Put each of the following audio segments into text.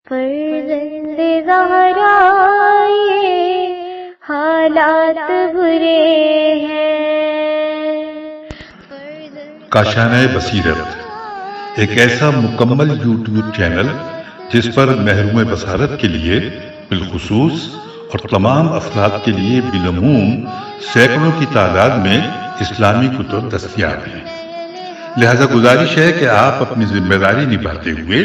فرزند زہرا یہ حالات برے ہیں۔ کاشانہ بصیرت ایک ایسا مکمل یوٹیوب چینل جس پر محروم بصارت کے لیے بالخصوص اور تمام افراد کے لیے بالعموم سینکڑوں کی تعداد میں اسلامی کتب دستیاب ہیں۔ لہذا گزارش ہے کہ آپ اپنی ذمہ داری نبھاتے ہوئے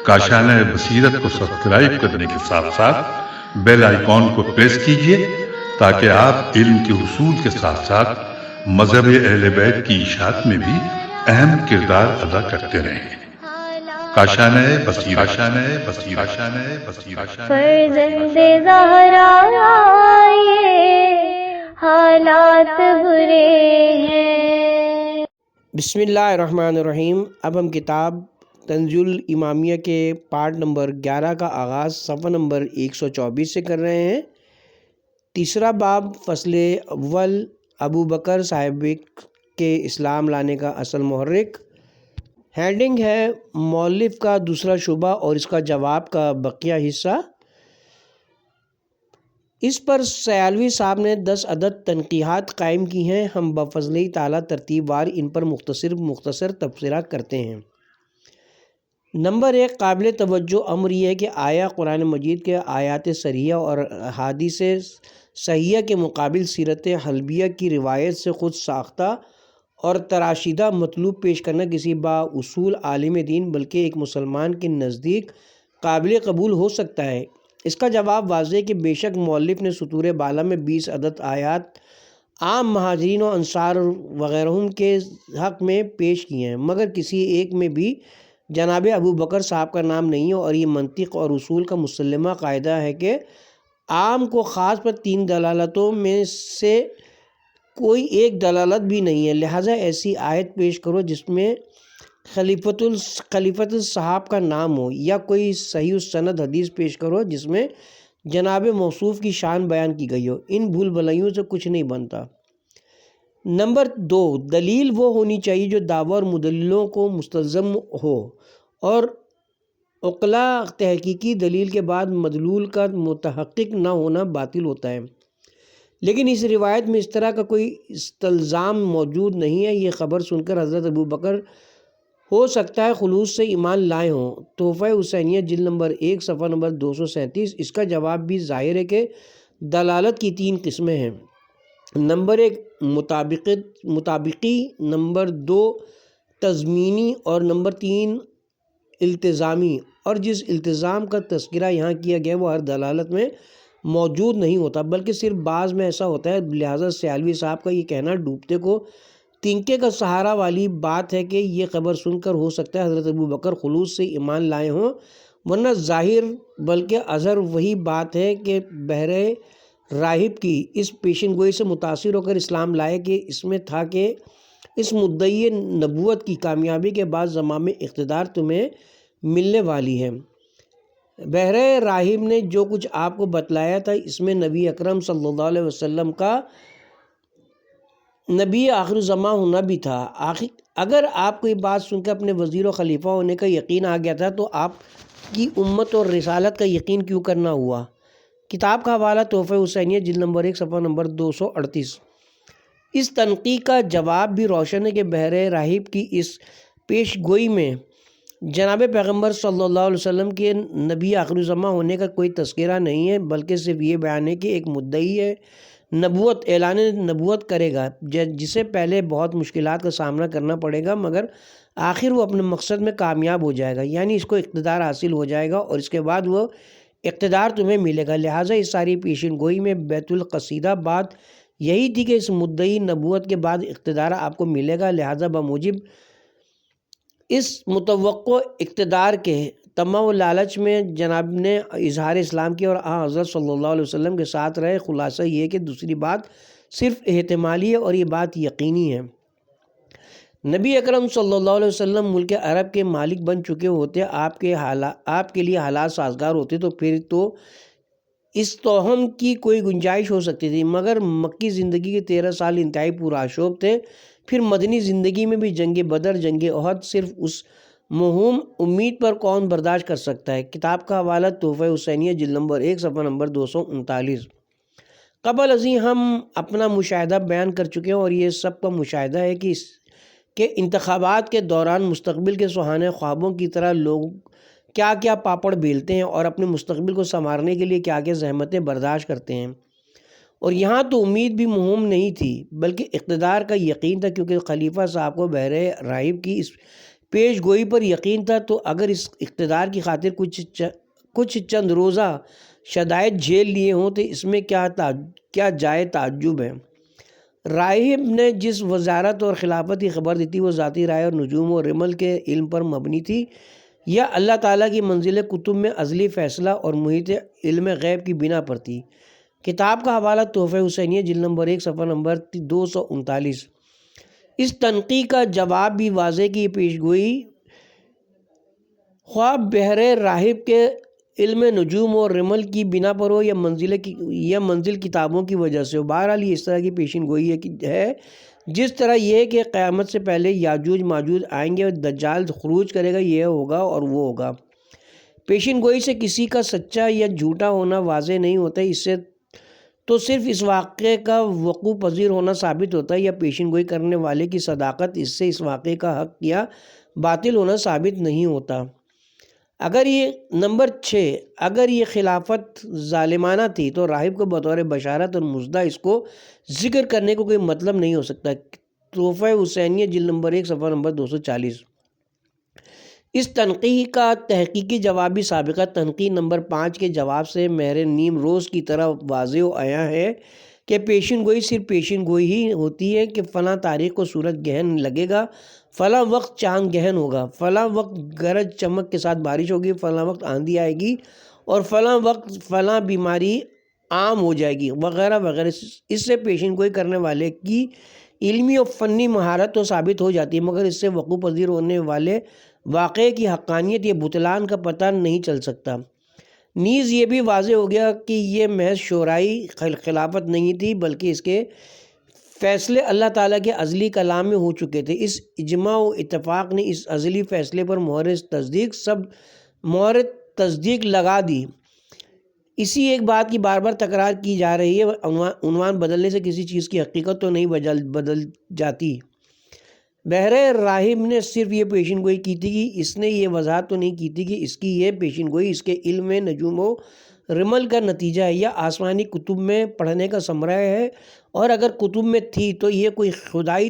کاشانہ بصیرت کو سبسکرائب کرنے کے ساتھ ساتھ بیل آئیکن کو پریس کیجیے تاکہ آپ علم کے حصول کے ساتھ ساتھ مذہب اہل بیت کی اشاعت میں بھی اہم کردار ادا کرتے رہیں۔ کاشانہ بصیرت۔ فرزند زہرا یہ حالات برے ہیں۔ بسم اللہ الرحمن الرحیم۔ اب ہم کتاب تنزیل الامامیہ کے پارٹ نمبر 11 کا آغاز صفحہ نمبر 124 سے کر رہے ہیں۔ تیسرا باب، فصل اول، ابو بکر صاحب کے اسلام لانے کا اصل محرک۔ ہیڈنگ ہے مؤلف کا دوسرا شبہ اور اس کا جواب کا بقیہ حصہ۔ اس پر سیالوی صاحب نے 10 عدد تنقیحات قائم کی ہیں۔ ہم بفضلِ تعالیٰ ترتیب وار ان پر مختصر تبصرہ کرتے ہیں۔ نمبر 1، قابل توجہ امر یہ ہے کہ آیا قرآن مجید کے آیات صریحہ اور احادیث صحیحہ کے مقابل سیرت حلبیہ کی روایت سے خود ساختہ اور تراشیدہ مطلوب پیش کرنا کسی با اصول عالم دین بلکہ ایک مسلمان کے نزدیک قابل قبول ہو سکتا ہے؟ اس کا جواب واضح ہے کہ بے شک مؤلف نے سطور بالا میں 20 عدد آیات عام مہاجرین و انصار وغیرہم کے حق میں پیش کی ہیں، مگر کسی ایک میں بھی جناب ابو بکر صاحب کا نام نہیں ہے، اور یہ منطق اور اصول کا مسلمہ قاعدہ ہے کہ عام کو خاص پر 3 دلالتوں میں سے کوئی ایک دلالت بھی نہیں ہے، لہٰذا ایسی آیت پیش کرو جس میں خلیفۃ الصحاب کا نام ہو، یا کوئی صحیح السند حدیث پیش کرو جس میں جناب موصوف کی شان بیان کی گئی ہو۔ ان بھول بھلائیوں سے کچھ نہیں بنتا۔ نمبر 2، دلیل وہ ہونی چاہیے جو دعویٰ اور مدللوں کو مستلزم ہو، اور عقلا تحقیقی دلیل کے بعد مدلول کا متحقق نہ ہونا باطل ہوتا ہے۔ لیکن اس روایت میں اس طرح کا کوئی استلزام موجود نہیں ہے۔ یہ خبر سن کر حضرت ابو بکر ہو سکتا ہے خلوص سے ایمان لائے ہوں۔ تحفہ حسینیہ جلد نمبر 1 صفحہ نمبر 237۔ اس کا جواب بھی ظاہر ہے کہ دلالت کی 3 قسمیں ہیں۔ نمبر 1، مطابقی، نمبر 2، تضمینی، اور نمبر 3، التزامی۔ اور جس التزام کا تذکرہ یہاں کیا گیا وہ ہر دلالت میں موجود نہیں ہوتا بلکہ صرف بعض میں ایسا ہوتا ہے، لہٰذا سیالوی صاحب کا یہ کہنا ڈوبتے کو تنکے کا سہارا والی بات ہے کہ یہ خبر سن کر ہو سکتا ہے حضرت ابو بکر خلوص سے ایمان لائے ہوں، ورنہ ظاہر بلکہ اظہر وہی بات ہے کہ بحر راہب کی اس پیشن گوئی سے متاثر ہو کر اسلام لائے کہ اس میں تھا کہ اس مدعی نبوت کی کامیابی کے بعد زمام اقتدار تمہیں ملنے والی ہے۔ بحر راہب نے جو کچھ آپ کو بتلایا تھا اس میں نبی اکرم صلی اللہ علیہ وسلم کا نبی آخر الزماں ہونا بھی تھا۔ اگر آپ کو یہ بات سن کر اپنے وزیر و خلیفہ ہونے کا یقین آ گیا تھا تو آپ کی امت اور رسالت کا یقین کیوں کرنا ہوا؟ کتاب کا حوالہ تحفہ حسینیہ جلد نمبر 1 صفحہ نمبر 238۔ اس تنقیح کا جواب بھی روشن ہے کہ بحر راہب کی اس پیش گوئی میں جناب پیغمبر صلی اللہ علیہ وسلم کے نبی آخر الزماں ہونے کا کوئی تذکرہ نہیں ہے، بلکہ صرف یہ بیان ہے کہ ایک مدعی ہے نبوت اعلان نبوت کرے گا جسے پہلے بہت مشکلات کا سامنا کرنا پڑے گا، مگر آخر وہ اپنے مقصد میں کامیاب ہو جائے گا، یعنی اس کو اقتدار حاصل ہو جائے گا اور اس کے بعد وہ اقتدار تمہیں ملے گا۔ لہٰذا اس ساری پیشن گوئی میں بیت القصیدہ بات یہی تھی کہ اس مدعی نبوت کے بعد اقتدار آپ کو ملے گا، لہٰذا بموجب اس متوقع اقتدار کے طمع و لالچ میں جناب نے اظہار اسلام کیا اور حضرت صلی اللہ علیہ وسلم کے ساتھ رہے۔ خلاصہ یہ کہ دوسری بات صرف احتمالی ہے اور یہ بات یقینی ہے۔ نبی اکرم صلی اللہ علیہ وسلم ملک عرب کے مالک بن چکے ہوتے، آپ کے لیے حالات سازگار ہوتے تو پھر تو اس توہم کی کوئی گنجائش ہو سکتی تھی، مگر مکی زندگی کے 13 سال انتہائی پرآشوب تھے۔ پھر مدنی زندگی میں بھی جنگ بدر، جنگ احد صرف اس مہم امید پر کون برداشت کر سکتا ہے؟ کتاب کا حوالہ تحفہ حسینیہ جلد نمبر 1 صفحہ نمبر 239۔ قبل ازیں ہم اپنا مشاہدہ بیان کر چکے ہیں اور یہ سب کا مشاہدہ ہے کہ انتخابات کے دوران مستقبل کے سہانے خوابوں کی طرح لوگ کیا کیا پاپڑ بیلتے ہیں اور اپنے مستقبل کو سنوارنے کے لیے کیا کیا زحمتیں برداشت کرتے ہیں۔ اور یہاں تو امید بھی مہم نہیں تھی بلکہ اقتدار کا یقین تھا، کیونکہ خلیفہ صاحب کو بحر راہب کی اس پیش گوئی پر یقین تھا۔ تو اگر اس اقتدار کی خاطر کچھ چند روزہ شدائد جھیل لیے ہوں تو اس میں کیا جائے تعجب ہے۔ راہب نے جس وزارت اور خلافت کی خبر دی تھی وہ ذاتی رائے اور نجوم و رمل کے علم پر مبنی تھی یا اللہ تعالیٰ کی منزل کتب میں ازلی فیصلہ اور محیط علم غیب کی بنا پر تھی؟ کتاب کا حوالہ تحفہ حسینیہ جلد نمبر 1 صفحہ نمبر 239۔ اس تنقید کا جواب بھی واضح کہ یہ پیشگوئی خواہ بحر راہب کے علم نجوم اور رمل کی بنا پر ہو یا منزل کتابوں کی وجہ سے ہو، بہرحال یہ اس طرح کی پیشین گوئی ہے جس طرح یہ ہے کہ قیامت سے پہلے یاجوج ماجوج آئیں گے اور دجال خروج کرے گا، یہ ہوگا اور وہ ہوگا۔ پیشین گوئی سے کسی کا سچا یا جھوٹا ہونا واضح نہیں ہوتا، اس سے تو صرف اس واقعے کا وقوع پذیر ہونا ثابت ہوتا ہے یا پیشین گوئی کرنے والے کی صداقت، اس سے اس واقعے کا حق یا باطل ہونا ثابت نہیں ہوتا۔ نمبر 6، اگر یہ خلافت ظالمانہ تھی تو راہب کو بطور بشارت اور مژدہ اس کو ذکر کرنے کو کوئی مطلب نہیں ہو سکتا۔ تحفہ حسینیہ جلد نمبر 1 صفحہ نمبر 240۔ اس تنقید کا تحقیقی جواب بھی سابقہ تنقید نمبر 5 کے جواب سے مہر نیم روز کی طرح واضح و عیاں ہے کہ پیشین گوئی صرف پیشین گوئی ہی ہوتی ہے کہ فلاں تاریخ کو سورج گہن لگے گا، فلاں وقت چاند گہن ہوگا، فلاں وقت گرج چمک کے ساتھ بارش ہوگی، فلاں وقت آندھی آئے گی اور فلاں وقت فلاں بیماری عام ہو جائے گی وغیرہ وغیرہ۔ اس سے پیشین گوئی کرنے والے کی علمی اور فنی مہارت تو ثابت ہو جاتی ہے، مگر اس سے وقوع پذیر ہونے والے واقعے کی حقانیت یا بطلان کا پتہ نہیں چل سکتا۔ نیز یہ بھی واضح ہو گیا کہ یہ محض شورائی خلافت نہیں تھی بلکہ اس کے فیصلے اللہ تعالیٰ کے ازلی کلام میں ہو چکے تھے۔ اس اجماع و اتفاق نے اس ازلی فیصلے پر مہر تصدیق لگا دی۔ اسی ایک بات کی بار بار تکرار کی جا رہی ہے، عنوان بدلنے سے کسی چیز کی حقیقت تو نہیں بدل جاتی۔ بحر راہب نے صرف یہ پیشین گوئی کی تھی کہ اس نے یہ وضاحت تو نہیں کی تھی کہ اس کی یہ پیشین گوئی اس کے علم نجوم و رمل کا نتیجہ ہے یا آسمانی کتب میں پڑھنے کا ثمرہ ہے، اور اگر کتب میں تھی تو یہ کوئی خدائی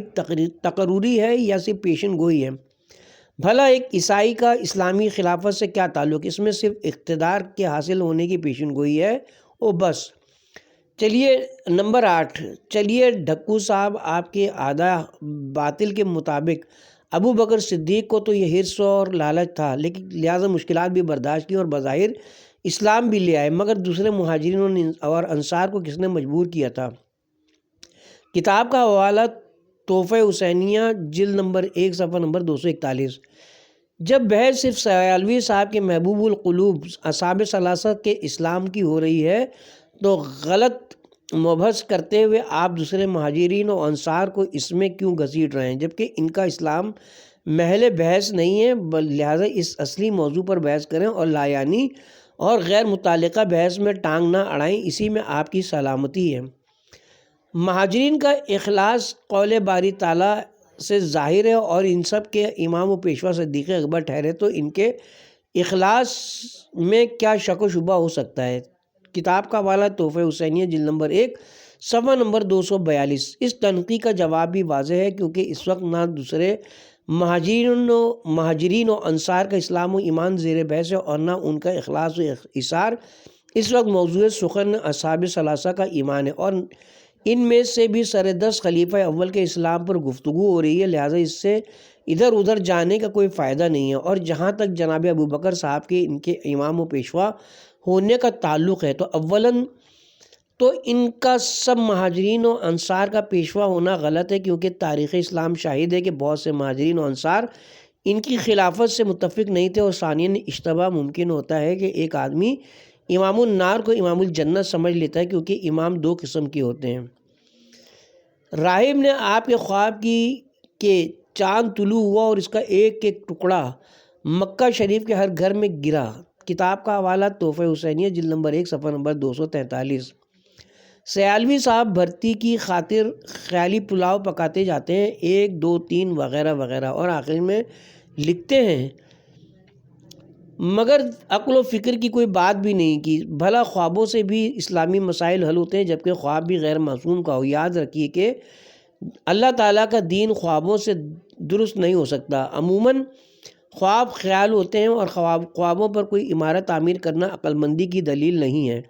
تقرری ہے یا صرف پیشین گوئی ہے۔ بھلا ایک عیسائی کا اسلامی خلافت سے کیا تعلق؟ اس میں صرف اقتدار کے حاصل ہونے کی پیشین گوئی ہے او بس۔ چلیے نمبر 8، چلیے ڈھکو صاحب آپ کے عادہ باطل کے مطابق ابو بکر صدیق کو تو یہ حرص اور لالچ تھا، لیکن لہٰذا مشکلات بھی برداشت کی اور بظاہر اسلام بھی لے آئے، مگر دوسرے مہاجرین اور انصار کو کس نے مجبور کیا تھا؟ کتاب کا حوالہ تحفہ حسینیہ جلد نمبر 1 صفحہ نمبر 241۔ جب بحث صرف سیالوی صاحب کے محبوب القلوب اصحاب ثلاثہ کے اسلام کی ہو رہی ہے تو غلط مبحث کرتے ہوئے آپ دوسرے مہاجرین و انصار کو اس میں کیوں گھسیٹ رہے ہیں، جبکہ ان کا اسلام محل بحث نہیں ہے؟ لہٰذا اس اصلی موضوع پر بحث کریں اور لایعنی اور غیر متعلقہ بحث میں ٹانگ نہ اڑائیں، اسی میں آپ کی سلامتی ہے۔ مہاجرین کا اخلاص قول باری تعالیٰ سے ظاہر ہے اور ان سب کے امام و پیشوا صدیق اکبر ٹھہرے تو ان کے اخلاص میں کیا شک و شبہ ہو سکتا ہے؟ کتاب کا حوالہ تحفہ حسینیہ جلد نمبر 1 صفحہ نمبر 242۔ اس تنقید کا جواب بھی واضح ہے، کیونکہ اس وقت نہ دوسرے مہاجرین و انصار کا اسلام و ایمان زیر بحث ہے اور نہ ان کا اخلاص و اثار۔ اس وقت موضوع سخن اصحاب ثلاثہ کا ایمان ہے اور ان میں سے بھی سردست خلیفہ اول کے اسلام پر گفتگو ہو رہی ہے، لہٰذا اس سے ادھر ادھر جانے کا کوئی فائدہ نہیں ہے۔ اور جہاں تک جناب ابو بکر صاحب کے ان کے امام و پیشوا ہونے کا تعلق ہے تو اولاً تو ان کا سب مہاجرین و انصار کا پیشوا ہونا غلط ہے، کیونکہ تاریخ اسلام شاہد ہے کہ بہت سے مہاجرین و انصار ان کی خلافت سے متفق نہیں تھے، اور ثانیاً اشتباہ ممکن ہوتا ہے کہ ایک آدمی امام النار کو امام الجنت سمجھ لیتا ہے، کیونکہ امام دو قسم کے ہوتے ہیں۔ راہب نے آپ کے خواب کی کہ چاند طلوع ہوا اور اس کا ایک ایک ٹکڑا مکہ شریف کے ہر گھر میں گرا۔ کتاب کا حوالہ تحفہ حسینیہ جلد نمبر 1 صفحہ نمبر 243۔ سیالوی صاحب بھرتی کی خاطر خیالی پلاؤ پکاتے جاتے ہیں 1 2 3 وغیرہ وغیرہ، اور آخر میں لکھتے ہیں مگر عقل و فکر کی کوئی بات بھی نہیں کی، بھلا خوابوں سے بھی اسلامی مسائل حل ہوتے ہیں جبکہ خواب بھی غیر معصوم کا ہو۔ یاد رکھیے کہ اللہ تعالیٰ کا دین خوابوں سے درست نہیں ہو سکتا۔ عموماً خواب خیال ہوتے ہیں اور خوابوں پر کوئی عمارت تعمیر کرنا عقل مندی کی دلیل نہیں ہے۔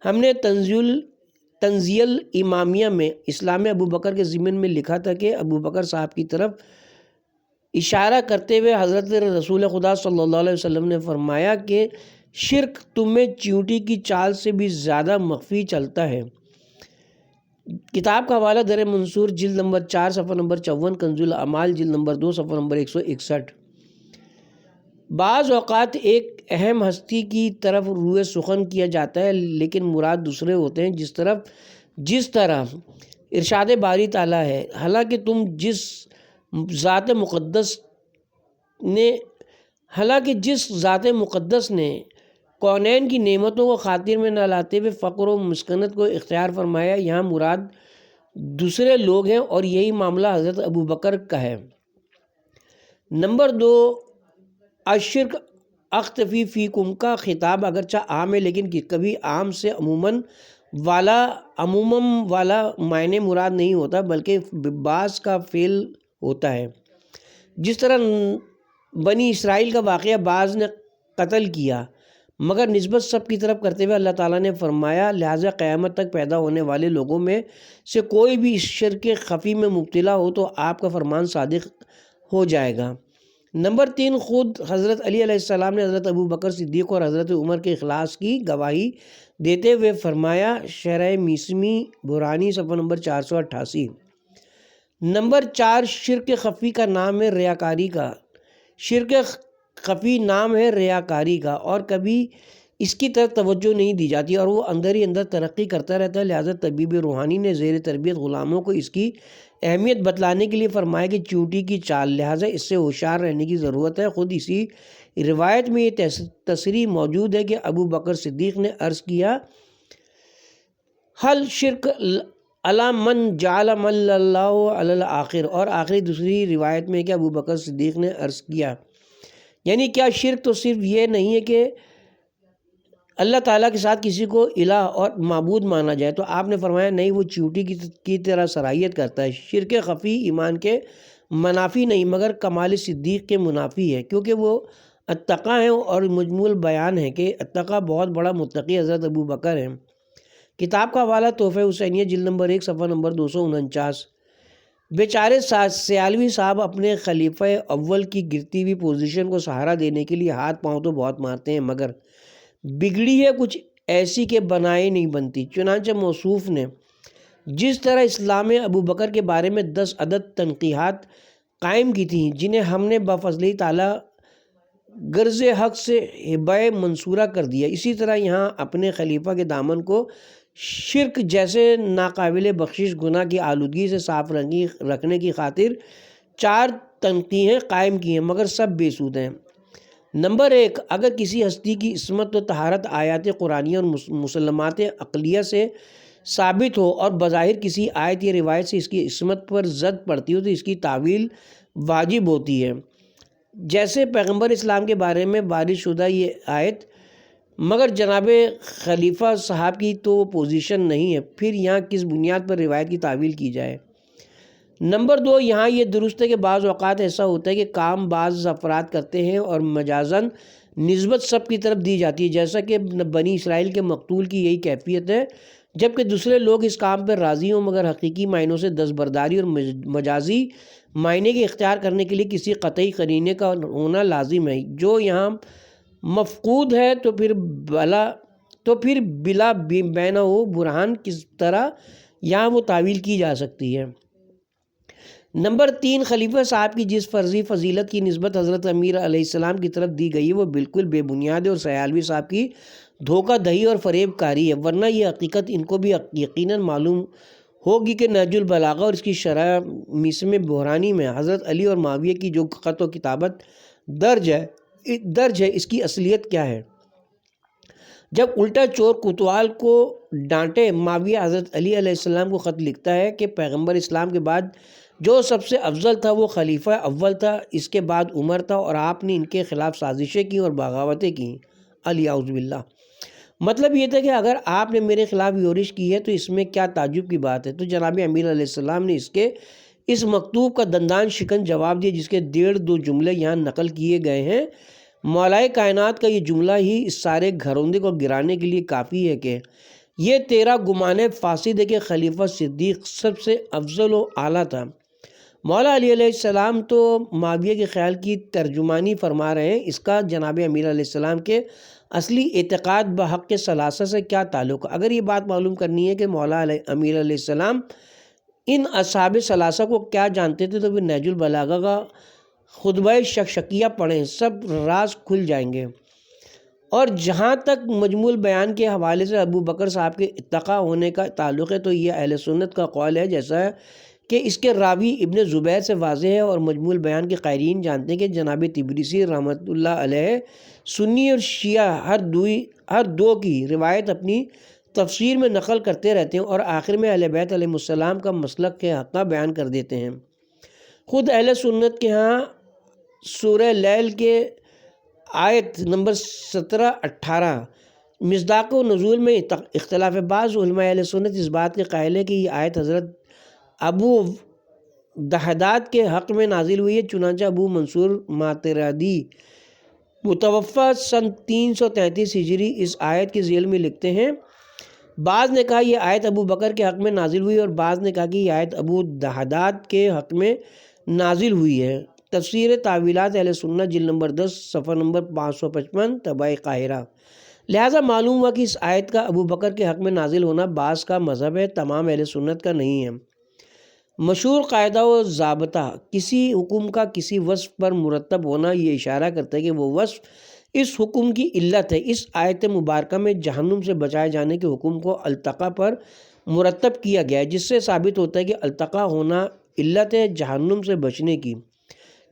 ہم نے تنزیل امامیہ میں اسلام ابو بکر کے ضمن میں لکھا تھا کہ ابو بکر صاحب کی طرف اشارہ کرتے ہوئے حضرت رسول خدا صلی اللہ علیہ وسلم نے فرمایا کہ شرک تمہیں چیونٹی کی چال سے بھی زیادہ مخفی چلتا ہے۔ کتاب کا حوالہ در منصور جلد نمبر 4 صفحہ نمبر 54، کنز الاعمال جلد نمبر 2 صفحہ نمبر 161۔ بعض اوقات ایک اہم ہستی کی طرف روئے سخن کیا جاتا ہے لیکن مراد دوسرے ہوتے ہیں، جس طرح ارشاد باری تعالیٰ ہے، حالانکہ جس ذات مقدس نے کونین کی نعمتوں کو خاطر میں نہ لاتے ہوئے فقر و مسکنت کو اختیار فرمایا، یہاں مراد دوسرے لوگ ہیں اور یہی معاملہ حضرت ابو بکر کا ہے۔ نمبر 2، الشرک اختفی فیکم کا خطاب اگرچہ عام ہے لیکن کبھی عام سے عموماً والا معنی مراد نہیں ہوتا بلکہ بعض کا فعل ہوتا ہے۔ جس طرح بنی اسرائیل کا واقعہ بعض نے قتل کیا مگر نسبت سب کی طرف کرتے ہوئے اللہ تعالیٰ نے فرمایا لہٰذا قیامت تک پیدا ہونے والے لوگوں میں سے کوئی بھی اس شرک خفی میں مبتلا ہو تو آپ کا فرمان صادق ہو جائے گا۔ نمبر 3، خود حضرت علی علیہ السلام نے حضرت ابو بکر صدیق اور حضرت عمر کے اخلاص کی گواہی دیتے ہوئے فرمایا، شرح میسمی برہانی صفحہ نمبر 488۔ نمبر 4، شرک خفی کا نام ہے ریاکاری کا۔ شرک خفی نام ہے ریاکاری کا اور کبھی اس کی طرف توجہ نہیں دی جاتی اور وہ اندر ہی اندر ترقی کرتا رہتا ہے، لہٰذا طبیب روحانی نے زیر تربیت غلاموں کو اس کی اہمیت بتلانے کے لیے فرمایا کہ چیونٹی کی چال، لہٰذا اس سے ہوشیار رہنے کی ضرورت ہے۔ خود اسی روایت میں یہ تصریح موجود ہے کہ ابو بکر صدیق نے عرض کیا، حل شرک علی من جعل من اللہ علی الآخر، اور آخری دوسری روایت میں کہ ابو بکر صدیق نے عرض کیا، یعنی کیا شرک تو صرف یہ نہیں ہے کہ اللہ تعالیٰ کے ساتھ کسی کو الہ اور معبود مانا جائے، تو آپ نے فرمایا نہیں، وہ چیونٹی کی طرح صلاحیت کرتا ہے۔ شرک خفی ایمان کے منافی نہیں مگر کمال صدیق کے منافی ہے، کیونکہ وہ اتقیٰ ہیں اور مجموع بیان ہے کہ اتقیٰ بہت بڑا متقی حضرت ابو بکر ہیں۔ کتاب کا حوالہ تحفہ حسینیہ جلد نمبر 1 صفحہ نمبر 249۔ بیچارے سیالوی صاحب اپنے خلیفہ اول کی گرتی ہوئی پوزیشن کو سہارا دینے کے لیے ہاتھ پاؤں تو بہت مارتے ہیں مگر بگڑی ہے کچھ ایسی کہ بنائے نہیں بنتی۔ چنانچہ موصوف نے جس طرح اسلام ابو بکر کے بارے میں 10 عدد تنقیحات قائم کی تھیں جنہیں ہم نے بفضل تعالیٰ غرض حق سے ہبہ منصورہ کر دیا، اسی طرح یہاں اپنے خلیفہ کے دامن کو شرک جیسے ناقابل بخشش گناہ کی آلودگی سے صاف رکھنے کی خاطر 4 تنقیحیں قائم کی ہیں مگر سب بے سود ہیں۔ نمبر 1، اگر کسی ہستی کی عصمت و طہارت آیات قرآنیہ اور مسلمات عقلیہ سے ثابت ہو اور بظاہر کسی آیت یا روایت سے اس کی عصمت پر زد پڑتی ہو تو اس کی تعویل واجب ہوتی ہے، جیسے پیغمبر اسلام کے بارے میں وارد شدہ یہ آیت، مگر جناب خلیفہ صاحب کی تو وہ پوزیشن نہیں ہے، پھر یہاں کس بنیاد پر روایت کی تعویل کی جائے۔ نمبر 2، یہاں یہ درست ہے کہ بعض اوقات ایسا ہوتا ہے کہ کام بعض افراد کرتے ہیں اور مجازاً نسبت سب کی طرف دی جاتی ہے، جیسا کہ بنی اسرائیل کے مقتول کی یہی کیفیت ہے، جبکہ دوسرے لوگ اس کام پر راضی ہوں مگر حقیقی معنوں سے دستبرداری اور مجازی معنی کے اختیار کرنے کے لیے کسی قطعی قرینے کا ہونا لازم ہے، جو یہاں مفقود ہے تو پھر بلا بینہ و برہان کس طرح یہاں وہ تعویل کی جا سکتی ہے۔ نمبر 3، خلیفہ صاحب کی جس فرضی فضیلت کی نسبت حضرت امیر علیہ السلام کی طرف دی گئی ہے وہ بالکل بے بنیاد ہے اور سیالوی صاحب کی دھوکہ دہی اور فریب کاری ہے، ورنہ یہ حقیقت ان کو بھی یقیناً معلوم ہوگی کہ نہج البلاغہ اور اس کی شرح میسم بحرانی میں حضرت علی اور معاویہ کی جو خط و کتابت درج ہے درج ہے، اس کی اصلیت کیا ہے؟ جب الٹا چور کوتوال کو ڈانٹے، معاویہ حضرت علی علیہ السلام کو خط لکھتا ہے کہ پیغمبر اسلام کے بعد جو سب سے افضل تھا وہ خلیفہ اول تھا، اس کے بعد عمر تھا، اور آپ نے ان کے خلاف سازشیں کی اور بغاوتیں کی، الیاذ باللہ۔ مطلب یہ تھا کہ اگر آپ نے میرے خلاف یورش کی ہے تو اس میں کیا تعجب کی بات ہے؟ تو جناب امیر علیہ السلام نے اس مکتوب کا دندان شکن جواب دیا، جس کے 1.5-2 جملے یہاں نقل کیے گئے ہیں۔ مولائے کائنات کا یہ جملہ ہی اس سارے گھروندے کو گرانے کے لیے کافی ہے کہ یہ تیرا گمان فاسد ہے کہ خلیفہ صدیق سب سے افضل و اعلیٰ تھا۔ مولا علی علیہ السلام تو معاویہ کے خیال کی ترجمانی فرما رہے ہیں، اس کا جناب امیر علیہ السلام کے اصلی اعتقاد بحق ثلاثہ سے کیا تعلق ہے؟ اگر یہ بات معلوم کرنی ہے کہ مولا امیر علیہ السلام ان اصحاب ثلاثہ کو کیا جانتے تھے تو پھر نہج البلاغہ کا خطبہ شکشکیہ پڑھیں، سب راز کھل جائیں گے۔ اور جہاں تک مجموع البیان کے حوالے سے ابو بکر صاحب کے اتقا ہونے کا تعلق ہے تو یہ اہل سنت کا قول ہے، جیسا ہے کہ اس کے راوی ابن زبیر سے واضح ہے، اور مجموع البیان کے قائلین جانتے ہیں کہ جناب تبریسی رحمۃ اللہ علیہ سنی اور شیعہ ہر دو کی روایت اپنی تفسیر میں نقل کرتے رہتے ہیں، اور آخر میں اہل بیت علیہ السلام کا مسلک کے حقہ بیان کر دیتے ہیں۔ خود اہل سنت کے ہاں سورہ لیل کے آیت نمبر 17-18 مصداق و نزول میں اختلاف بعض علماء اہل سنت اس بات کے قائل ہے کہ یہ آیت حضرت ابو دہداد کے حق میں نازل ہوئی ہے، چنانچہ ابو منصور ماتریدی متوفہ سن 333 ہجری اس آیت کی ذیل میں لکھتے ہیں، بعض نے کہا یہ آیت ابو بکر کے حق میں نازل ہوئی، اور بعض نے کہا کہ یہ آیت ابو دہداد کے حق میں نازل ہوئی ہے۔ تفسیر تعویلات اہل سنت جلد نمبر 10 صفحہ نمبر 555 طبع قاہرہ۔ لہٰذا معلوم ہوا کہ اس آیت کا ابو بکر کے حق میں نازل ہونا بعض کا مذہب ہے، تمام اہل سنت کا نہیں ہے۔ مشہور قاعدہ و ضابطہ کسی حکم کا کسی وصف پر مرتب ہونا یہ اشارہ کرتا ہے کہ وہ وصف اس حکم کی علت ہے۔ اس آیت مبارکہ میں جہنم سے بچائے جانے کے حکم کو التقا پر مرتب کیا گیا ہے، جس سے ثابت ہوتا ہے کہ التقا ہونا علت ہے جہنم سے بچنے کی۔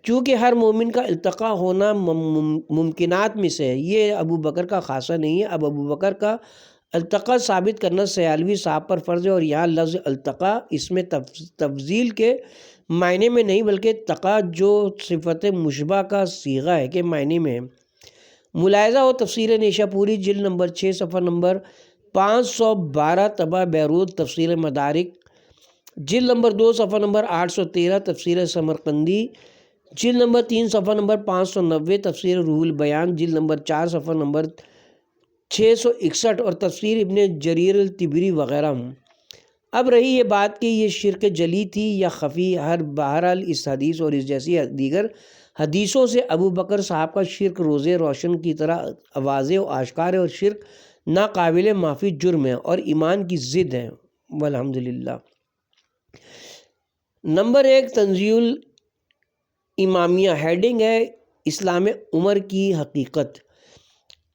چونکہ ہر مومن کا التقا ہونا ممکنات میں سے ہے، یہ ابو بکر کا خاصہ نہیں ہے۔ اب ابو بکر کا التقا ثابت کرنا سیالوی صاحب پر فرض ہے، اور یہاں لفظ التقا اس میں تفضیل کے معنی میں نہیں بلکہ تقا جو صفت مشبہ کا صیغہ ہے کے معنی میں ہے۔ ملاحظہ ہو تفسیر نیشہ پوری جلد نمبر 6 صفحہ نمبر 512 طبع بیروت، تفسیر مدارک جلد نمبر 2 صفحہ نمبر 813، تفسیر سمرقندی جلد نمبر 3 صفحہ نمبر 590، تفسیر روح البیان جلد نمبر 4 صفحہ نمبر 661، اور تفسیر ابن جریر الطبری وغیرہ ہوں۔ اب رہی یہ بات کہ یہ شرک جلی تھی یا خفی، بہرحال اس حدیث اور اس جیسی دیگر حدیثوں سے ابو بکر صاحب کا شرک روز روشن کی طرح واضح و آشکار ہے، اور شرک ناقابل معافی جرم ہے اور ایمان کی ضد ہے، والحمدللہ۔ نمبر 1 تنزیل امامیہ، ہیڈنگ ہے اسلام عمر کی حقیقت۔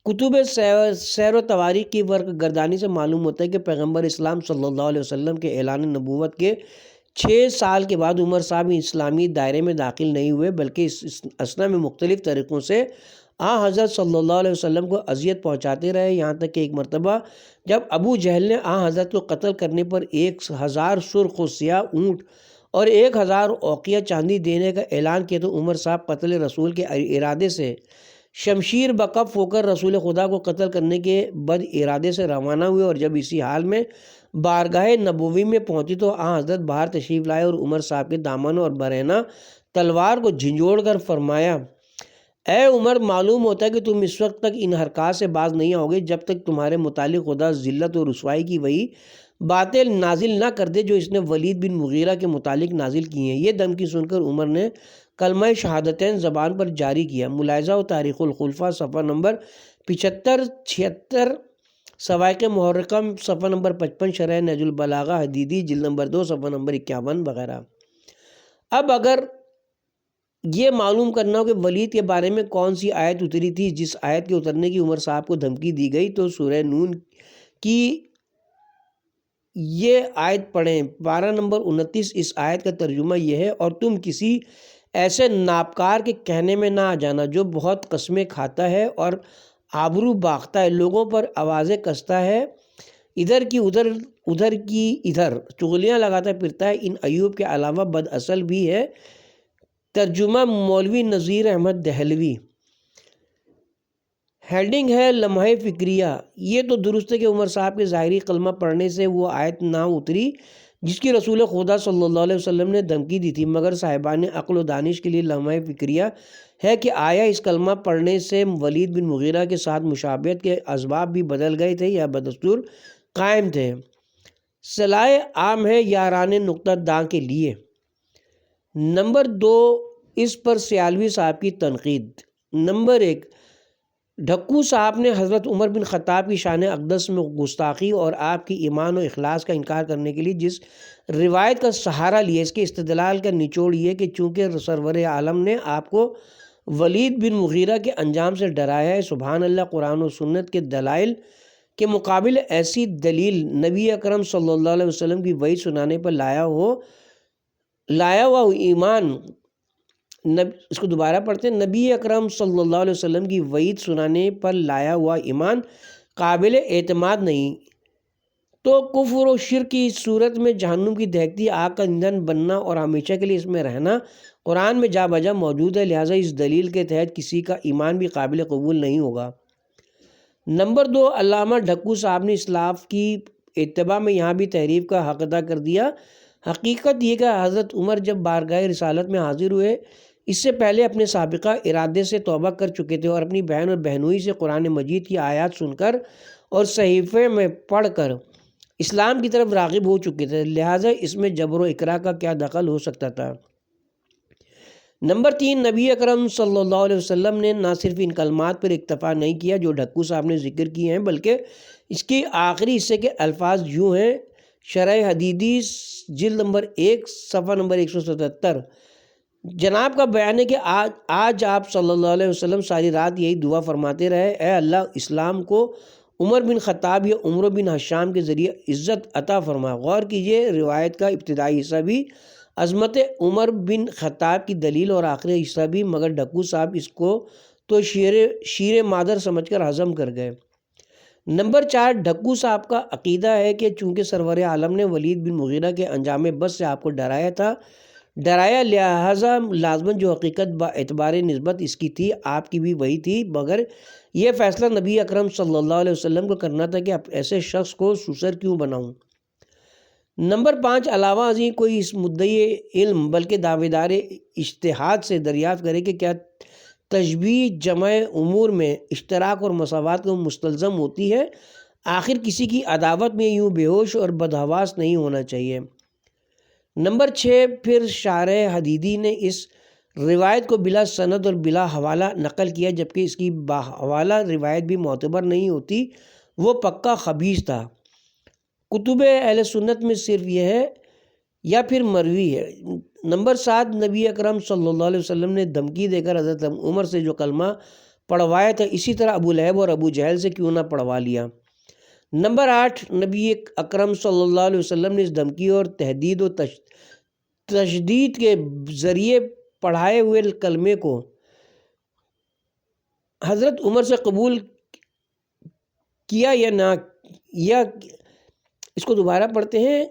کتب سیر و تواریخ کی ورق گردانی سے معلوم ہوتا ہے کہ پیغمبر اسلام صلی اللہ علیہ وسلم کے اعلان نبوت کے 6 سال کے بعد عمر صاحب اسلامی دائرے میں داخل نہیں ہوئے، بلکہ اس اثنا میں مختلف طریقوں سے حضرت صلی اللہ علیہ وسلم کو اذیت پہنچاتے رہے، یہاں تک کہ ایک مرتبہ جب ابو جہل نے حضرت کو قتل کرنے پر 1000 سرخ و سیاہ اونٹ اور 1000 اوقیہ چاندی دینے کا اعلان کیا تو عمر صاحب قتل رسول کے ارادے سے شمشیر بکف ہو کر رسول خدا کو قتل کرنے کے بد ارادے سے روانہ ہوئے، اور جب اسی حال میں بارگاہ نبوی میں پہنچی تو حضرت باہر تشریف لائے اور عمر صاحب کے دامن اور برہنہ تلوار کو جھنجھوڑ کر فرمایا، اے عمر، معلوم ہوتا ہے کہ تم اس وقت تک ان حرکات سے باز نہیں آؤ گے جب تک تمہارے متعلق خدا ذلت و رسوائی کی وہی باتیں نازل نہ کر دے جو اس نے ولید بن مغیرہ کے متعلق نازل کی ہیں۔ یہ دھمکی سن کر عمر نے کلمہ شہادتین زبان پر جاری کیا۔ ملاحظہ و تاریخ الخلفاء صفحہ نمبر 75-76، سوائق محرقم صفحہ نمبر 55، شرح نہج البلاغہ حدیدی جلد نمبر 2 صفحہ نمبر 51 وغیرہ۔ اب اگر یہ معلوم کرنا ہو کہ ولید کے بارے میں کون سی آیت اتری تھی جس آیت کے اترنے کی عمر صاحب کو دھمکی دی گئی تو سورہ نون کی یہ آیت پڑھیں، 12 نمبر 29۔ اس آیت کا ترجمہ یہ ہے، اور تم کسی ایسے ناپکار کے کہنے میں نہ آ جانا جو بہت قسمیں کھاتا ہے اور آبرو باغتا ہے، لوگوں پر آوازیں کستا ہے، ادھر کی ادھر ادھر کی ادھر چغلیاں لگاتا پھرتا ہے۔ ان ایوب کے علاوہ بد اصل بھی ہے۔ ترجمہ مولوی نذیر احمد دہلوی۔ ہیڈنگ ہے لمحہ فکریہ۔ یہ تو درست ہے کہ عمر صاحب کے ظاہری کلمہ پڑھنے سے وہ آیت نہ اتری جس کی رسول خدا صلی اللہ علیہ وسلم نے دھمکی دی تھی، مگر صاحبان عقل و دانش کے لیے لمحہ فکریہ ہے کہ آیا اس کلمہ پڑھنے سے ولید بن مغیرہ کے ساتھ مشابہت کے اسباب بھی بدل گئے تھے یا بدستور قائم تھے۔ صلاح عام ہے یاران نقطہ داں کے لیے۔ نمبر 2، اس پر سیالوی صاحب کی تنقید۔ نمبر 1، ڈھکو صاحب نے حضرت عمر بن خطاب کی شان اقدس میں گستاخی اور آپ کی ایمان و اخلاص کا انکار کرنے کے لیے جس روایت کا سہارا لیا، اس کے استدلال کا نچوڑ یہ کہ چونکہ سرور عالم نے آپ کو ولید بن مغیرہ کے انجام سے ڈرایا ہے، سبحان اللہ، قرآن و سنت کے دلائل کے مقابل ایسی دلیل نبی اکرم صلی اللہ علیہ وسلم کی وحی سنانے پر لایا ہوا ایمان، اس کو دوبارہ پڑھتے ہیں، نبی اکرم صلی اللہ علیہ وسلم کی وعید سنانے پر لایا ہوا ایمان قابل اعتماد نہیں تو کفر و شرک کی صورت میں جہنم کی دہکتی آگ کا ایندھن بننا اور ہمیشہ کے لیے اس میں رہنا قرآن میں جا بجا موجود ہے، لہٰذا اس دلیل کے تحت کسی کا ایمان بھی قابل قبول نہیں ہوگا۔ نمبر 2، علامہ ڈھکو صاحب نے اسلاف کی اتباع میں یہاں بھی تحریف کا حق ادا کر دیا۔ حقیقت یہ کہ حضرت عمر جب بارگاہ رسالت میں حاضر ہوئے، اس سے پہلے اپنے سابقہ ارادے سے توبہ کر چکے تھے اور اپنی بہن اور بہنوئی سے قرآن مجید کی آیات سن کر اور صحیفے میں پڑھ کر اسلام کی طرف راغب ہو چکے تھے، لہٰذا اس میں جبر و اکراہ کا کیا دخل ہو سکتا تھا۔ نمبر 3، نبی اکرم صلی اللہ علیہ وسلم نے نہ صرف ان کلمات پر اکتفا نہیں کیا جو ڈھکو صاحب نے ذکر کیے ہیں، بلکہ اس کے آخری حصے کے الفاظ یوں ہیں۔ شرح حدیدی جلد نمبر 1 صفحہ نمبر 177۔ جناب کا بیان ہے کہ آج آپ صلی اللہ علیہ وسلم ساری رات یہی دعا فرماتے رہے، اے اللہ اسلام کو عمر بن خطاب یا عمرو بن حشام کے ذریعے عزت عطا فرما۔ غور کیجئے، روایت کا ابتدائی حصہ بھی عظمت عمر بن خطاب کی دلیل اور آخری حصہ بھی، مگر ڈھکو صاحب اس کو تو شیر مادر سمجھ کر ہضم کر گئے۔ نمبر 4، ڈھکو صاحب کا عقیدہ ہے کہ چونکہ سرور عالم نے ولید بن مغیرہ کے انجام بس سے آپ کو ڈرایا لہذا لازماً جو حقیقت با اعتبار نسبت اس کی تھی آپ کی بھی وہی تھی، مگر یہ فیصلہ نبی اکرم صلی اللہ علیہ وسلم کو کرنا تھا کہ ایسے شخص کو سوسر کیوں بناؤں۔ نمبر 5، علاوہ ازیں کوئی اس مدعی علم بلکہ دعویدار اجتہاد سے دریافت کرے کہ کیا تشبیہ جمع امور میں اشتراک اور مساوات کو مستلزم ہوتی ہے؟ آخر کسی کی عداوت میں یوں بے ہوش اور بدحواس نہیں ہونا چاہیے۔ نمبر 6، پھر شارح حدیدی نے اس روایت کو بلا سند اور بلا حوالہ نقل کیا، جبکہ اس کی باحوالہ روایت بھی معتبر نہیں ہوتی، وہ پکا خبیث تھا۔ کتب اہل سنت میں صرف یہ ہے یا پھر مروی ہے۔ نمبر 7، نبی اکرم صلی اللہ علیہ وسلم نے دھمکی دے کر حضرت عمر سے جو کلمہ پڑھوایا تھا، اسی طرح ابو لہب اور ابو جہل سے کیوں نہ پڑھوا لیا۔ نمبر 8، نبی اکرم صلی اللہ علیہ وسلم نے اس دھمکی اور تہدید و تشدید کے ذریعے پڑھائے ہوئے کلمے کو حضرت عمر سے قبول کیا یا نہ، یا اس کو دوبارہ پڑھتے ہیں،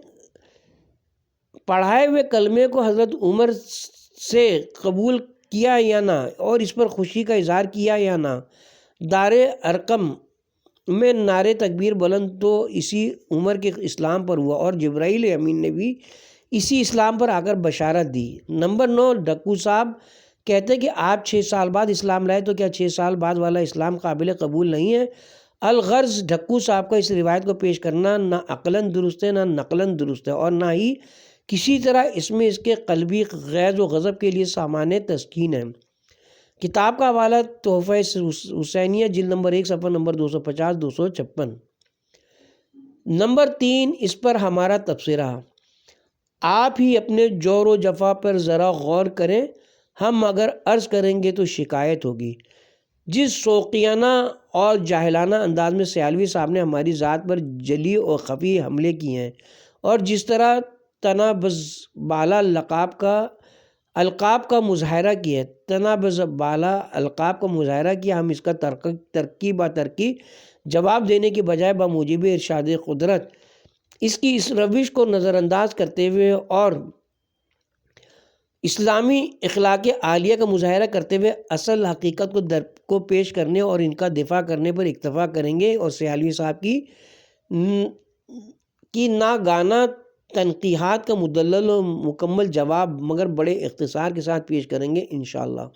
پڑھائے ہوئے کلمے کو حضرت عمر سے قبول کیا یا نہ، اور اس پر خوشی کا اظہار کیا یا نہ۔ دار ارقم میں نعرے تکبیر بلند تو اسی عمر کے اسلام پر ہوا اور جبرائیل امین نے بھی اسی اسلام پر آ کر بشارت دی۔ نمبر 9، ڈھکو صاحب کہتے ہیں کہ آپ 6 سال بعد اسلام لائے تو کیا 6 سال بعد والا اسلام قابل قبول نہیں ہے؟ الغرض ڈھکو صاحب کا اس روایت کو پیش کرنا نہ عقلاً درست ہے، نہ نقلاً درست ہے، اور نہ ہی کسی طرح اس میں اس کے قلبی غیظ و غضب کے لیے سامان تسکین ہے۔ کتاب کا حوالہ تحفہ حسینیہ جلد نمبر 1 صفحہ نمبر 250-256۔ نمبر 3، اس پر ہمارا تبصرہ۔ آپ ہی اپنے جور و جفا پر ذرا غور کریں، ہم اگر عرض کریں گے تو شکایت ہوگی۔ جس شوقیانہ اور جاہلانہ انداز میں سیالوی صاحب نے ہماری ذات پر جلی اور خفی حملے کیے ہیں، اور جس طرح تنابز بالا لقاب کا القاب کا مظاہرہ کیا، تنابز بالا القاب کا مظاہرہ کیا، ہم اس کا ترقی با ترقی جواب دینے کے بجائے بموجب ارشاد قدرت اس کی اس روش کو نظر انداز کرتے ہوئے اور اسلامی اخلاق عالیہ کا مظاہرہ کرتے ہوئے اصل حقیقت کو پیش کرنے اور ان کا دفاع کرنے پر اکتفا کریں گے، اور سیالوی صاحب کی ناگانا تنقیحات کا مدلل و مکمل جواب مگر بڑے اختصار کے ساتھ پیش کریں گے انشاءاللہ۔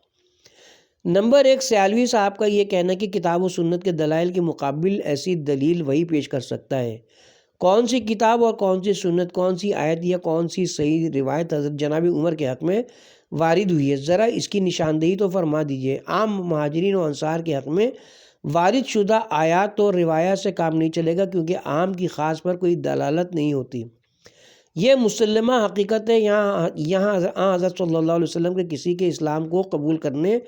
نمبر 1، سیالوی صاحب کا یہ کہنا کہ کتاب و سنت کے دلائل کے مقابل ایسی دلیل وہی پیش کر سکتا ہے۔ کون سی کتاب اور کون سی سنت، کون سی آیت یا کون سی صحیح روایت حضرت جناب عمر کے حق میں وارد ہوئی ہے، ذرا اس کی نشاندہی تو فرما دیجئے۔ عام مہاجرین و انصار کے حق میں وارد شدہ آیات اور روایات سے کام نہیں چلے گا، کیونکہ عام کی خاص پر کوئی دلالت نہیں ہوتی۔ یہ مسلمہ حقیقت ہے، یہاں حضرت صلی اللہ علیہ وسلم کے کسی کے اسلام کو قبول کرنے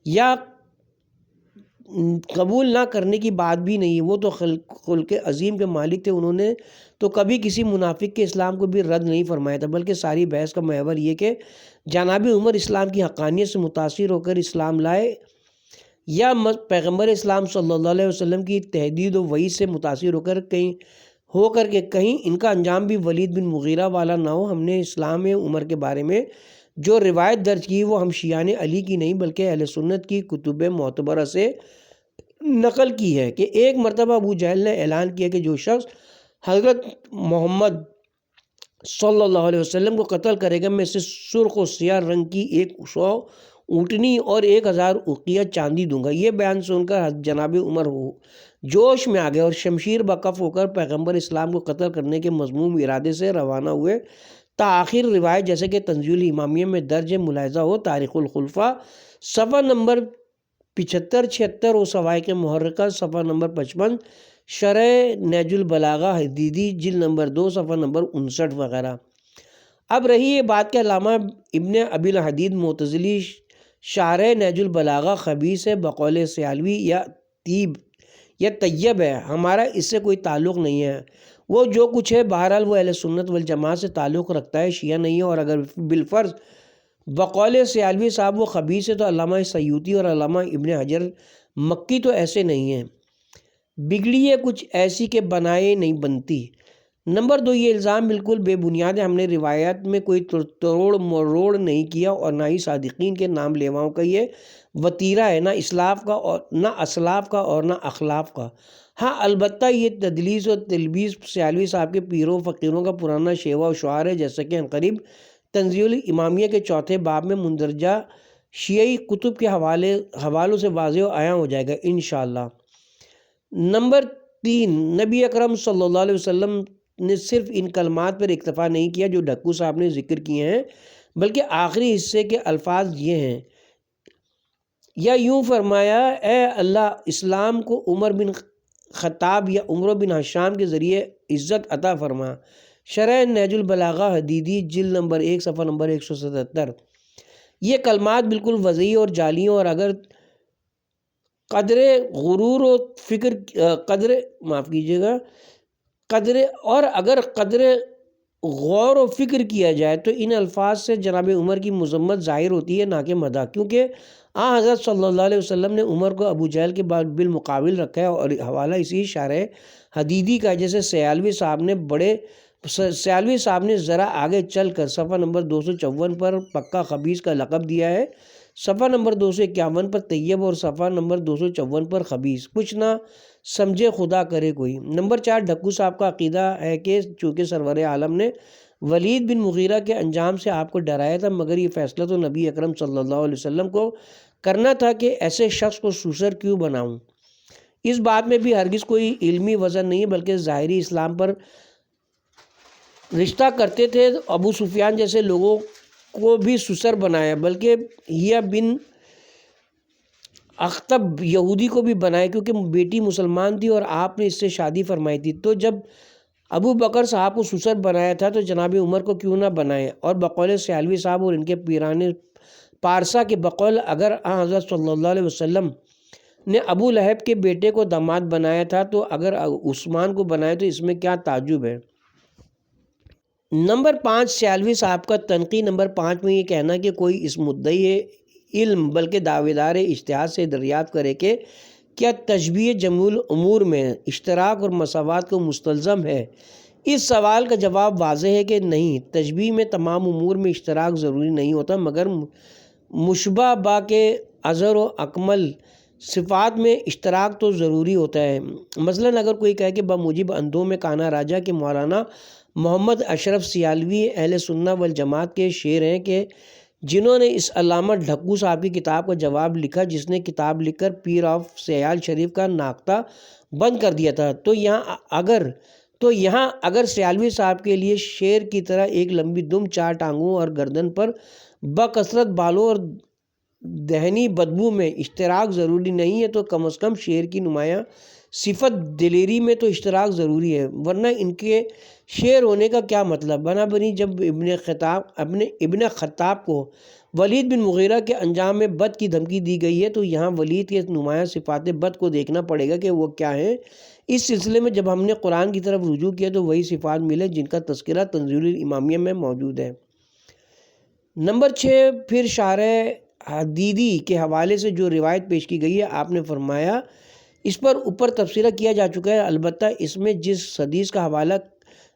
یا قبول نہ کرنے کی بات بھی نہیں۔ وہ تو خلق عظیم کے مالک تھے، انہوں نے تو کبھی کسی منافق کے اسلام کو بھی رد نہیں فرمایا تھا، بلکہ ساری بحث کا محور یہ کہ جناب عمر اسلام کی حقانیت سے متاثر ہو کر اسلام لائے یا پیغمبر اسلام صلی اللہ علیہ وسلم کی تحدید و وعید سے متاثر ہو کر کہیں ان کا انجام بھی ولید بن مغیرہ والا نہ ہو۔ ہم نے اسلام عمر کے بارے میں جو روایت درج کی وہ ہم شیعان علی کی نہیں بلکہ اہل سنت کی کتب معتبرہ سے نقل کی ہے کہ ایک مرتبہ ابو جہل نے اعلان کیا کہ جو شخص حضرت محمد صلی اللہ علیہ وسلم کو قتل کرے گا، میں اسے سرخ و سیاہ رنگ کی 100 اونٹنی اور 1000 اقیہ چاندی دوں گا۔ یہ بیان سن کر جناب عمر جوش میں آ گئے اور شمشیر بکف ہو کر پیغمبر اسلام کو قتل کرنے کے مذموم ارادے سے روانہ ہوئے۔ تاخیر روایت جیسے کہ تنزیل امامیہ میں درج ملاحظہ ہو، تاریخ الخلفاء صفحہ نمبر 75-76 و سوائق محرقہ صفحہ نمبر 55، شرح نہج البلاغہ حدیدی جلد نمبر 2 صفحہ نمبر 59 وغیرہ۔ اب رہی یہ بات کہ علامہ ابن ابی الحدید معتزلی شارح نہج البلاغہ خبیث ہے بقول سیالوی یا طیب ہے، ہمارا اس سے کوئی تعلق نہیں ہے۔ وہ جو کچھ ہے بہرحال وہ اہل سنت والجماعت سے تعلق رکھتا ہے، شیعہ نہیں ہے، اور اگر بالفرض بقول سیالوی صاحب وہ خبیث ہے تو علامہ سیوطی اور علامہ ابن حجر مکی تو ایسے نہیں ہیں۔ بگڑی ہے کچھ ایسی کہ بنائے نہیں بنتی۔ نمبر 2، یہ الزام بالکل بے بنیاد ہے۔ ہم نے روایات میں کوئی توڑ مروڑ نہیں کیا اور نہ ہی صادقین کے نام لیواؤں کا یہ وتیرہ ہے، نہ اسلاف کا اور نہ اسلاف کا اور نہ اخلاف کا۔ ہاں البتہ یہ تدلیس و تلبیس سیالوی صاحب کے پیروں فقیروں کا پرانا شیوہ و شعار ہے، جیسا کہ عنقریب تنزیل امامیہ کے 4 باب میں مندرجہ شیعی کتب کے حوالوں سے واضح و عیاں ہو جائے گا انشاءاللہ۔ نمبر 3، نبی اکرم صلی اللہ علیہ وسلم نے صرف ان کلمات پر اکتفا نہیں کیا جو ڈھکو صاحب نے ذکر کیے ہیں، بلکہ آخری حصے کے الفاظ یہ ہیں، یا یوں فرمایا اے اللہ اسلام کو عمر بن خطاب یا عمر بن ہشام کے ذریعے عزت عطا فرما۔ شرح نہج البلاغہ حدیدی جلد نمبر 1 صفحہ نمبر 177۔ یہ کلمات بالکل وضعی اور جعلی ہیں، اور اگر قدر غرور و فکر اگر قدر غور و فکر کیا جائے تو ان الفاظ سے جناب عمر کی مذمت ظاہر ہوتی ہے نہ کہ مدح، کیونکہ حضرت صلی اللہ علیہ وسلم نے عمر کو ابو جہل کے بالمقابل رکھا ہے، اور حوالہ اسی شارح حدیدی کا، جیسے سیالوی صاحب نے ذرا آگے چل کر صفحہ نمبر 254 پر پکا خبیث کا لقب دیا ہے، صفحہ نمبر 251 پر طیب اور صفحہ نمبر 254 پر خبیث۔ کچھ نہ سمجھے خدا کرے کوئی۔ نمبر 4، ڈھکو صاحب کا عقیدہ ہے کہ چونکہ سرور عالم نے ولید بن مغیرہ کے انجام سے آپ کو ڈرایا تھا، مگر یہ فیصلہ تو نبی اکرم صلی اللہ علیہ وسلم کو کرنا تھا کہ ایسے شخص کو سوسر کیوں بناؤں۔ اس بات میں بھی ہرگز کوئی علمی وزن نہیں ہے، بلکہ ظاہری اسلام پر رشتہ کرتے تھے۔ ابو سفیان جیسے لوگوں کو بھی سسر بنایا، بلکہ ہیہ بن اخطب یہودی کو بھی بنایا، کیونکہ بیٹی مسلمان تھی اور آپ نے اس سے شادی فرمائی تھی۔ تو جب ابو بکر صاحب کو سسر بنایا تھا تو جناب عمر کو کیوں نہ بنائے؟ اور بقول سیالوی صاحب اور ان کے پیران پارسا کے بقول اگر حضرت صلی اللہ علیہ وسلم نے ابو لہب کے بیٹے کو داماد بنایا تھا تو اگر عثمان کو بنایا تو اس میں کیا تعجب ہے؟ نمبر 5 سیالوی صاحب کا تنقید نمبر 5 میں یہ کہنا کہ کوئی اس مدعی علم بلکہ دعویدار اجتہاد سے دریافت کرے کہ کیا تشبیہ جمع الامور میں اشتراک اور مساوات کو مستلزم ہے، اس سوال کا جواب واضح ہے کہ نہیں۔ تشبیہ میں تمام امور میں اشتراک ضروری نہیں ہوتا، مگر مشبہ با کے اظہر و اکمل صفات میں اشتراک تو ضروری ہوتا ہے۔ مثلاً اگر کوئی کہے کہ بموجب اندھوں میں کانا راجہ کے مولانا محمد اشرف سیالوی اہل سنہ والجماعت کے شعر ہیں کہ جنہوں نے اس علامہ ڈھکو صاحب کی کتاب کا جواب لکھا، جس نے کتاب لکھ کر پیر آف سیال شریف کا ناقتہ بند کر دیا تھا، تو یہاں اگر سیالوی صاحب کے لیے شیر کی طرح ایک لمبی دم، 4 ٹانگوں اور گردن پر بکثرت بالوں اور دہنی بدبو میں اشتراک ضروری نہیں ہے، تو کم از کم شیر کی نمایاں صفت دلیری میں تو اشتراک ضروری ہے، ورنہ ان کے شعر ہونے کا کیا مطلب؟ بنابراین جب ابن خطاب کو ولید بن مغیرہ کے انجام میں بد کی دھمکی دی گئی ہے، تو یہاں ولید کے نمایاں صفات بد کو دیکھنا پڑے گا کہ وہ کیا ہیں۔ اس سلسلے میں جب ہم نے قرآن کی طرف رجوع کیا تو وہی صفات ملے جن کا تذکرہ تنزیل الامامیہ میں موجود ہے۔ نمبر 6 پھر شارح حدیدی کے حوالے سے جو روایت پیش کی گئی ہے، آپ نے فرمایا اس پر اوپر تبصرہ کیا جا چکا ہے، البتہ اس میں جس حدیث کا حوالہ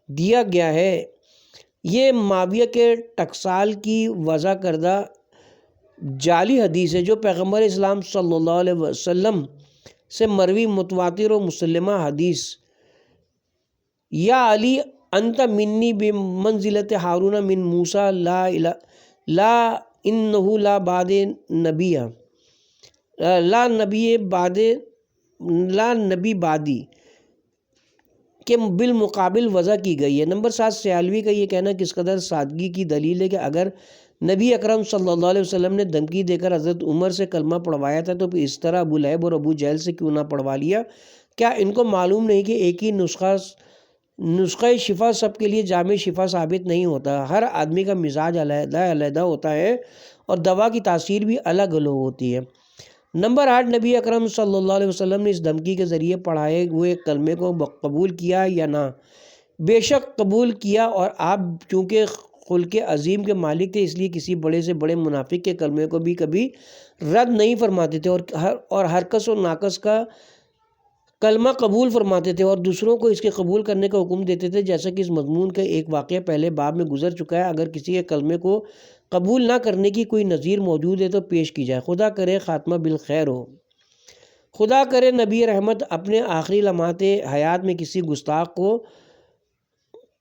دیا گیا ہے یہ معاویہ کے ٹکسال کی وضع کردہ جعلی حدیث ہے، جو پیغمبر اسلام صلی اللہ علیہ وسلم سے مروی متواتر و مسلمہ حدیث یا علی انت منی بمنزلت ہارون من موسیٰ لا انہ لا بعد نبی لا نبی بعدی کے بالمقابل وضع کی گئی ہے۔ نمبر 7 سیالوی کا یہ کہنا کس قدر سادگی کی دلیل ہے کہ اگر نبی اکرم صلی اللہ علیہ وسلم نے دھمکی دے کر حضرت عمر سے کلمہ پڑھوایا تھا تو پھر اس طرح ابو لہب اور ابو جہل سے کیوں نہ پڑھوا لیا؟ کیا ان کو معلوم نہیں کہ ایک ہی نسخہ شفا سب کے لیے جامع شفا ثابت نہیں ہوتا؟ ہر آدمی کا مزاج علیحدہ علیحدہ ہوتا ہے اور دوا کی تاثیر بھی الگ الگ ہوتی ہے۔ نمبر 8 نبی اکرم صلی اللہ علیہ وسلم نے اس دھمکی کے ذریعے پڑھائے ہوئے کلمے کو قبول کیا یا نہ؟ بے شک قبول کیا، اور آپ چونکہ خلق عظیم کے مالک تھے اس لیے کسی بڑے سے بڑے منافق کے کلمے کو بھی کبھی رد نہیں فرماتے تھے، اور ہر کس و ناقص کا کلمہ قبول فرماتے تھے اور دوسروں کو اس کے قبول کرنے کا حکم دیتے تھے، جیسا کہ اس مضمون کا ایک واقعہ پہلے باب میں گزر چکا ہے۔ اگر کسی کے کلمے کو قبول نہ کرنے کی کوئی نظیر موجود ہے تو پیش کی جائے، خدا کرے خاتمہ بالخیر ہو۔ خدا کرے نبی رحمت اپنے آخری لمحات حیات میں کسی گستاخ کو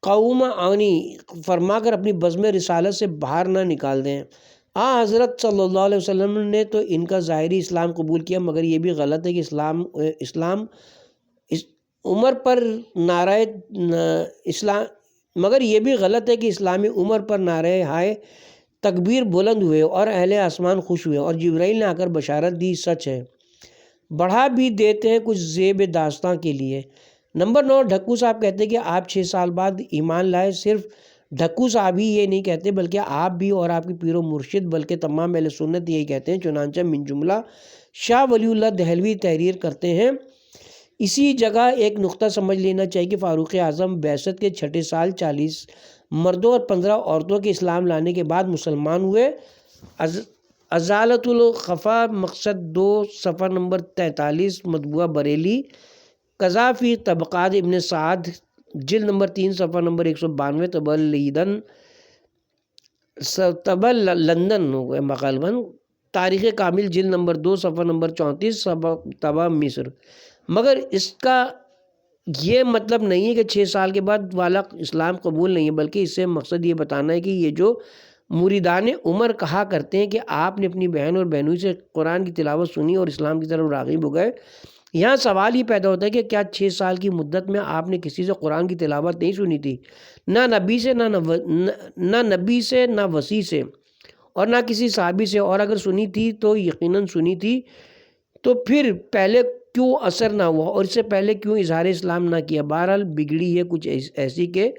قوم آنی فرما کر اپنی بزم رسالت سے باہر نہ نکال دیں۔ حضرت صلی اللہ علیہ وسلم نے تو ان کا ظاہری اسلام قبول کیا، مگر یہ بھی غلط ہے کہ اسلامی عمر پر نعرہ ہائے تکبیر بلند ہوئے اور اہل آسمان خوش ہوئے اور جبرائیل نے آ کر بشارت دی، سچ ہے، بڑھا بھی دیتے ہیں کچھ زیب داستاں کے لیے۔ نمبر 9 ڈھکو صاحب کہتے ہیں کہ آپ 6 سال بعد ایمان لائے۔ صرف ڈھکو صاحب ہی یہ نہیں کہتے بلکہ آپ بھی اور آپ کی پیر و مرشد بلکہ تمام اہل سنت یہی کہتے ہیں، چنانچہ من جملہ شاہ ولی اللہ دہلوی تحریر کرتے ہیں۔ اسی جگہ ایک نقطہ سمجھ لینا چاہیے کہ فاروق اعظم بعثت کے 6 سال 40 مردوں اور 15 عورتوں کے اسلام لانے کے بعد مسلمان ہوئے۔ ازالۃ الخفا مقصد 2 صفحہ نمبر 43 مطبوعہ بریلی، قضا فی طبقات ابن سعد جلد نمبر 3 صفحہ نمبر 192، طبع لندن غالباً، تاریخ کامل جلد نمبر 2 صفحہ نمبر 34 طبع مصر۔ مگر اس کا یہ مطلب نہیں ہے کہ 6 سال کے بعد والا اسلام قبول نہیں ہے، بلکہ اس سے مقصد یہ بتانا ہے کہ یہ جو مریدان عمر کہا کرتے ہیں کہ آپ نے اپنی بہن اور بہنوئی سے قرآن کی تلاوت سنی اور اسلام کی طرف راغب ہو گئے، یہاں سوال یہ پیدا ہوتا ہے کہ کیا 6 سال کی مدت میں آپ نے کسی سے قرآن کی تلاوت نہیں سنی تھی؟ نہ نبی سے نہ وصی سے اور نہ کسی صحابی سے، اور اگر سنی تھی تو یقیناً سنی تھی، تو پھر پہلے کیوں اثر نہ ہوا اور اس سے پہلے کیوں اظہار اسلام نہ کیا؟ بہرحال بگڑی ہے کچھ ایسی کہ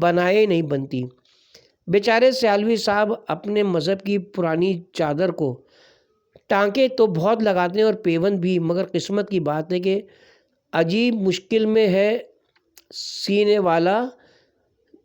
بنائے نہیں بنتی۔ بیچارے سیالوی صاحب اپنے مذہب کی پرانی چادر کو ٹانکے تو بہت لگاتے ہیں اور پیوند بھی، مگر قسمت کی بات ہے کہ عجیب مشکل میں ہے سینے والا